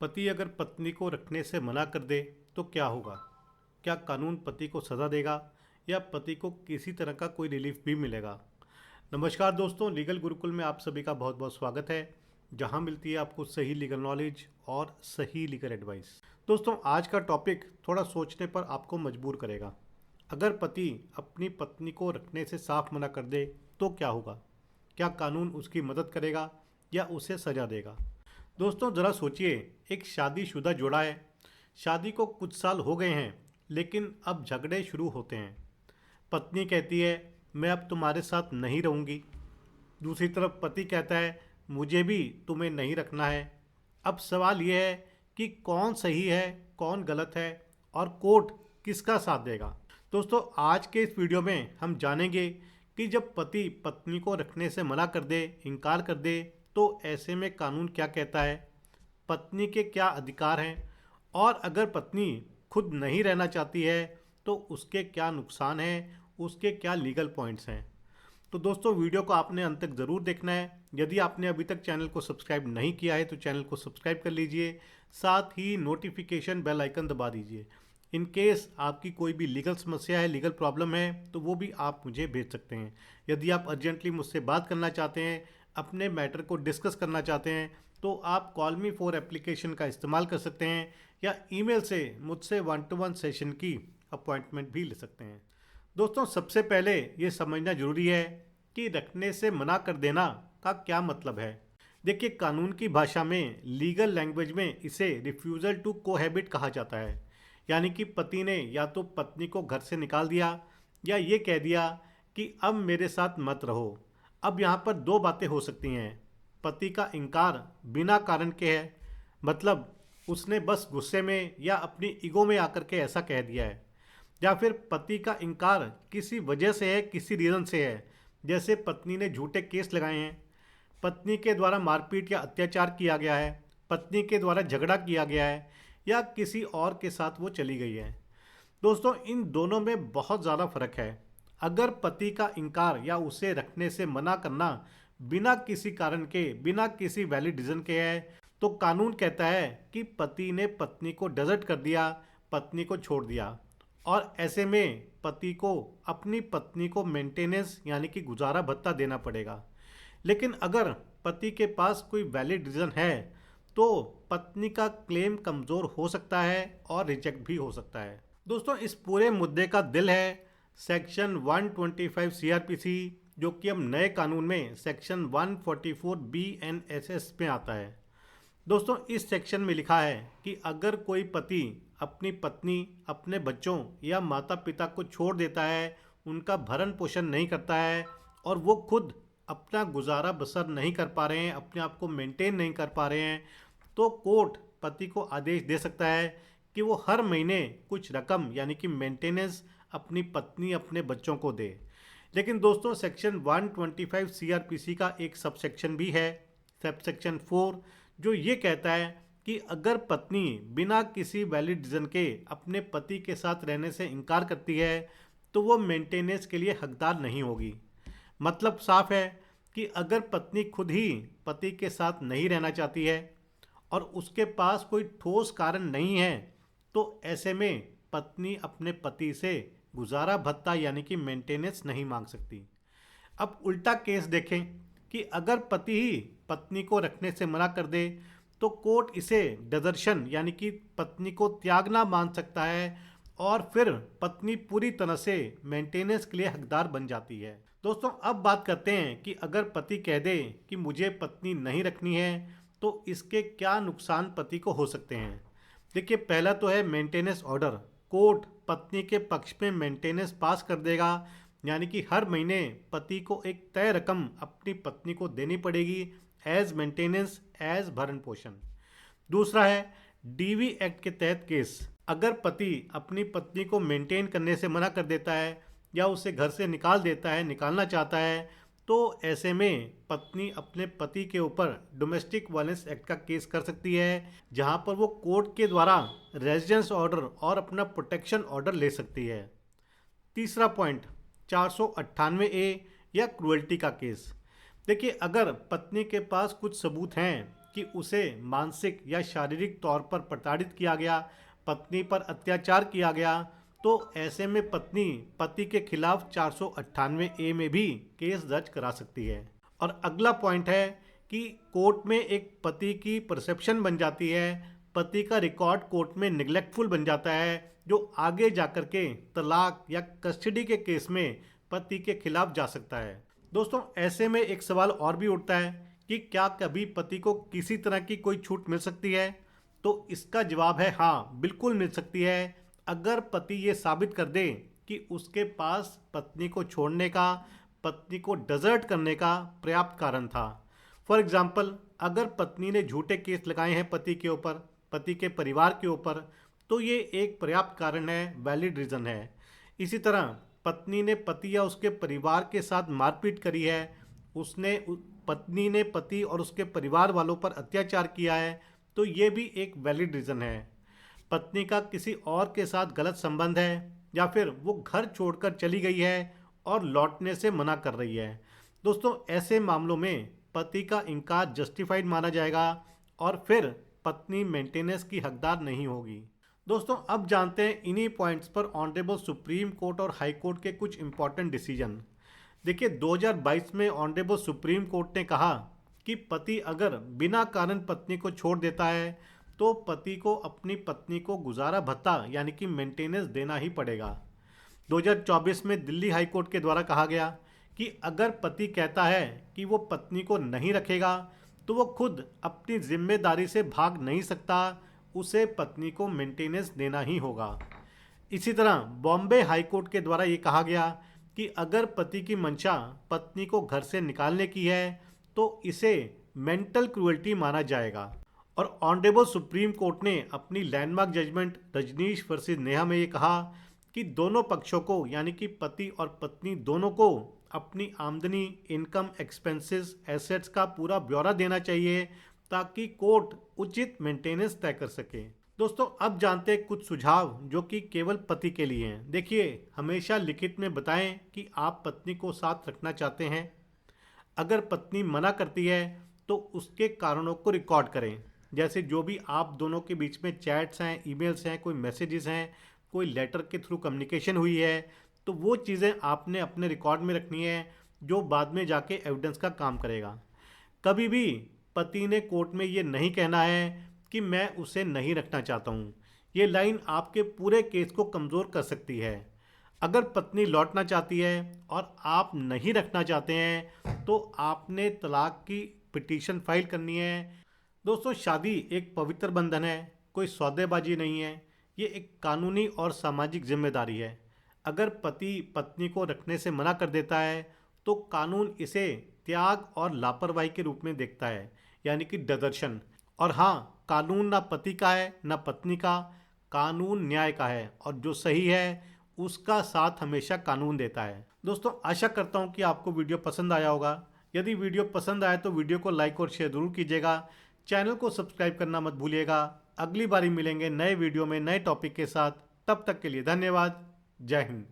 पति अगर पत्नी को रखने से मना कर दे तो क्या होगा? क्या कानून पति को सज़ा देगा या पति को किसी तरह का कोई रिलीफ भी मिलेगा? नमस्कार दोस्तों, लीगल गुरुकुल में आप सभी का बहुत बहुत स्वागत है, जहां मिलती है आपको सही लीगल नॉलेज और सही लीगल एडवाइस। दोस्तों, आज का टॉपिक थोड़ा सोचने पर आपको मजबूर करेगा। अगर पति अपनी पत्नी को रखने से साफ मना कर दे तो क्या होगा? क्या कानून उसकी मदद करेगा या उसे सज़ा देगा? दोस्तों, ज़रा सोचिए, एक शादीशुदा जोड़ा है। शादी को कुछ साल हो गए हैं, लेकिन अब झगड़े शुरू होते हैं। पत्नी कहती है, मैं अब तुम्हारे साथ नहीं रहूँगी। दूसरी तरफ पति कहता है, मुझे भी तुम्हें नहीं रखना है। अब सवाल यह है कि कौन सही है, कौन गलत है और कोर्ट किसका साथ देगा। दोस्तों, आज के इस वीडियो में हम जानेंगे कि जब पति पत्नी को रखने से मना कर दे, इनकार कर दे, तो ऐसे में कानून क्या कहता है, पत्नी के क्या अधिकार हैं और अगर पत्नी खुद नहीं रहना चाहती है तो उसके क्या नुकसान हैं, उसके क्या लीगल पॉइंट्स हैं। तो दोस्तों, वीडियो को आपने अंत तक ज़रूर देखना है। यदि आपने अभी तक चैनल को सब्सक्राइब नहीं किया है तो चैनल को सब्सक्राइब कर लीजिए, साथ ही नोटिफिकेशन बेल आइकन दबा दीजिए। इन केस आपकी कोई भी लीगल समस्या है, लीगल प्रॉब्लम है, तो वो भी आप मुझे भेज सकते हैं। यदि आप अर्जेंटली मुझसे बात करना चाहते हैं, अपने मैटर को डिस्कस करना चाहते हैं, तो आप कॉल मी फॉर एप्लीकेशन का इस्तेमाल कर सकते हैं या ईमेल से मुझसे 1-to-1 सेशन की अपॉइंटमेंट भी ले सकते हैं। दोस्तों, सबसे पहले ये समझना जरूरी है कि रखने से मना कर देना का क्या मतलब है। देखिए, कानून की भाषा में, लीगल लैंग्वेज में इसे रिफ्यूज़ल टू कोहैबिट कहा जाता है। यानी कि पति ने या तो पत्नी को घर से निकाल दिया या ये कह दिया कि अब मेरे साथ मत रहो। अब यहाँ पर दो बातें हो सकती हैं। पति का इनकार बिना कारण के है, मतलब उसने बस गुस्से में या अपनी ईगो में आकर के ऐसा कह दिया है, या फिर पति का इनकार किसी वजह से है, किसी रीज़न से है। जैसे पत्नी ने झूठे केस लगाए हैं, पत्नी के द्वारा मारपीट या अत्याचार किया गया है, पत्नी के द्वारा झगड़ा किया गया है या किसी और के साथ वो चली गई है। दोस्तों, इन दोनों में बहुत ज़्यादा फर्क है। अगर पति का इनकार या उसे रखने से मना करना बिना किसी कारण के, बिना किसी वैलिड रीजन के है, तो कानून कहता है कि पति ने पत्नी को डेजर्ट कर दिया, पत्नी को छोड़ दिया, और ऐसे में पति को अपनी पत्नी को मेंटेनेंस यानी कि गुजारा भत्ता देना पड़ेगा। लेकिन अगर पति के पास कोई वैलिड रीज़न है तो पत्नी का क्लेम कमज़ोर हो सकता है और रिजेक्ट भी हो सकता है। दोस्तों, इस पूरे मुद्दे का दिल है सेक्शन 125 सीआरपीसी, जो कि अब नए कानून में सेक्शन 144 बीएनएसएस में आता है। दोस्तों, इस सेक्शन में लिखा है कि अगर कोई पति अपनी पत्नी, अपने बच्चों या माता पिता को छोड़ देता है, उनका भरण पोषण नहीं करता है और वो खुद अपना गुजारा बसर नहीं कर पा रहे हैं, अपने आप को मेंटेन नहीं कर पा रहे हैं, तो कोर्ट पति को आदेश दे सकता है कि वो हर महीने कुछ रकम यानी कि मेंटेनेंस अपनी पत्नी, अपने बच्चों को दे। लेकिन दोस्तों, सेक्शन 125 सीआरपीसी का एक सब सेक्शन भी है, सब सेक्शन 4, जो ये कहता है कि अगर पत्नी बिना किसी वैलिड रीज़न के अपने पति के साथ रहने से इनकार करती है तो वो मेंटेनेंस के लिए हकदार नहीं होगी। मतलब साफ है कि अगर पत्नी खुद ही पति के साथ नहीं रहना चाहती है और उसके पास कोई ठोस कारण नहीं है, तो ऐसे में पत्नी अपने पति से गुजारा भत्ता यानी कि मेंटेनेंस नहीं मांग सकती। अब उल्टा केस देखें कि अगर पति ही पत्नी को रखने से मना कर दे तो कोर्ट इसे डिजर्शन यानी कि पत्नी को त्यागना मान सकता है और फिर पत्नी पूरी तरह से मेंटेनेंस के लिए हकदार बन जाती है। दोस्तों, अब बात करते हैं कि अगर पति कह दे कि मुझे पत्नी नहीं रखनी है तो इसके क्या नुकसान पति को हो सकते हैं। देखिए, पहला तो है मेंटेनेंस ऑर्डर। कोर्ट पत्नी के पक्ष में मेंटेनेंस पास कर देगा, यानी कि हर महीने पति को एक तय रकम अपनी पत्नी को देनी पड़ेगी एज मेंटेनेंस, एज भरण पोषण। दूसरा है डीवी एक्ट के तहत केस। अगर पति अपनी पत्नी को मेंटेन करने से मना कर देता है या उसे घर से निकाल देता है, निकालना चाहता है, तो ऐसे में पत्नी अपने पति के ऊपर डोमेस्टिक वायलेंस एक्ट का केस कर सकती है, जहां पर वो कोर्ट के द्वारा रेजिडेंस ऑर्डर और अपना प्रोटेक्शन ऑर्डर ले सकती है। तीसरा पॉइंट 498A या क्रुएल्टी का केस। देखिए, अगर पत्नी के पास कुछ सबूत हैं कि उसे मानसिक या शारीरिक तौर पर प्रताड़ित किया गया, पत्नी पर अत्याचार किया गया, तो ऐसे में पत्नी पति के खिलाफ 498 ए में भी केस दर्ज करा सकती है। और अगला पॉइंट है कि कोर्ट में एक पति की परसेप्शन बन जाती है, पति का रिकॉर्ड कोर्ट में निग्लेक्टफुल बन जाता है, जो आगे जाकर के तलाक या कस्टडी के केस में पति के खिलाफ जा सकता है। दोस्तों, ऐसे में एक सवाल और भी उठता है कि क्या कभी पति को किसी तरह की कोई छूट मिल सकती है? तो इसका जवाब है हाँ, बिल्कुल मिल सकती है, अगर पति ये साबित कर दे कि उसके पास पत्नी को छोड़ने का, पत्नी को डिजर्ट करने का पर्याप्त कारण था। फॉर एग्जाम्पल, अगर पत्नी ने झूठे केस लगाए हैं पति के ऊपर, पति के परिवार के ऊपर, तो ये एक पर्याप्त कारण है, वैलिड रीज़न है। इसी तरह पत्नी ने पति या उसके परिवार के साथ मारपीट करी है, पत्नी ने पति और उसके परिवार वालों पर अत्याचार किया है, तो ये भी एक वैलिड रीज़न है। पत्नी का किसी और के साथ गलत संबंध है, या फिर वो घर छोड़कर चली गई है और लौटने से मना कर रही है। दोस्तों, ऐसे मामलों में पति का इनकार जस्टिफाइड माना जाएगा और फिर पत्नी मेंटेनेंस की हकदार नहीं होगी। दोस्तों, अब जानते हैं इन्हीं पॉइंट्स पर ऑनरेबल सुप्रीम कोर्ट और हाई कोर्ट के कुछ इंपॉर्टेंट डिसीजन। देखिए, 2022 में ऑनरेबल सुप्रीम कोर्ट ने कहा कि पति अगर बिना कारण पत्नी को छोड़ देता है तो पति को अपनी पत्नी को गुजारा भत्ता यानी कि मेंटेनेंस देना ही पड़ेगा। 2024 में दिल्ली हाई कोर्ट के द्वारा कहा गया कि अगर पति कहता है कि वो पत्नी को नहीं रखेगा तो वो खुद अपनी जिम्मेदारी से भाग नहीं सकता, उसे पत्नी को मेंटेनेंस देना ही होगा। इसी तरह बॉम्बे हाई कोर्ट के द्वारा ये कहा गया कि अगर पति की मंशा पत्नी को घर से निकालने की है तो इसे मेंटल क्रूएल्टी माना जाएगा। और ऑनरेबल सुप्रीम कोर्ट ने अपनी landmark judgement Rajneesh versus Neha में ये कहा कि दोनों पक्षों को यानी कि पति और पत्नी दोनों को अपनी आमदनी, इनकम, एक्सपेंसेस, एसेट्स का पूरा ब्यौरा देना चाहिए ताकि कोर्ट उचित मेंटेनेंस तय कर सके। दोस्तों, अब जानते हैं कुछ सुझाव जो कि केवल पति के लिए हैं। देखिए, हमेशा लिखित में बताएं कि आप पत्नी को साथ रखना चाहते हैं। अगर पत्नी मना करती है तो उसके कारणों को रिकॉर्ड करें, जैसे जो भी आप दोनों के बीच में चैट्स हैं, ईमेल्स हैं, कोई मैसेजेस हैं, कोई लेटर के थ्रू कम्युनिकेशन हुई है, तो वो चीज़ें आपने अपने रिकॉर्ड में रखनी है जो बाद में जाके एविडेंस का काम करेगा। कभी भी पति ने कोर्ट में ये नहीं कहना है कि मैं उसे नहीं रखना चाहता हूँ। ये लाइन आपके पूरे केस को कमज़ोर कर सकती है। अगर पत्नी लौटना चाहती है और आप नहीं रखना चाहते हैं तो आपने तलाक की पिटीशन फाइल करनी है। दोस्तों, शादी एक पवित्र बंधन है, कोई सौदेबाजी नहीं है। ये एक कानूनी और सामाजिक जिम्मेदारी है। अगर पति पत्नी को रखने से मना कर देता है तो कानून इसे त्याग और लापरवाही के रूप में देखता है, यानी कि डिजर्शन। और हाँ, कानून ना पति का है ना पत्नी का, कानून न्याय का है और जो सही है उसका साथ हमेशा कानून देता है। दोस्तों, आशा करता हूँ कि आपको वीडियो पसंद आया होगा। यदि वीडियो पसंद आए तो वीडियो को लाइक और शेयर जरूर कीजिएगा। चैनल को सब्सक्राइब करना मत भूलिएगा। अगली बारी मिलेंगे नए वीडियो में नए टॉपिक के साथ। तब तक के लिए धन्यवाद। जय हिंद।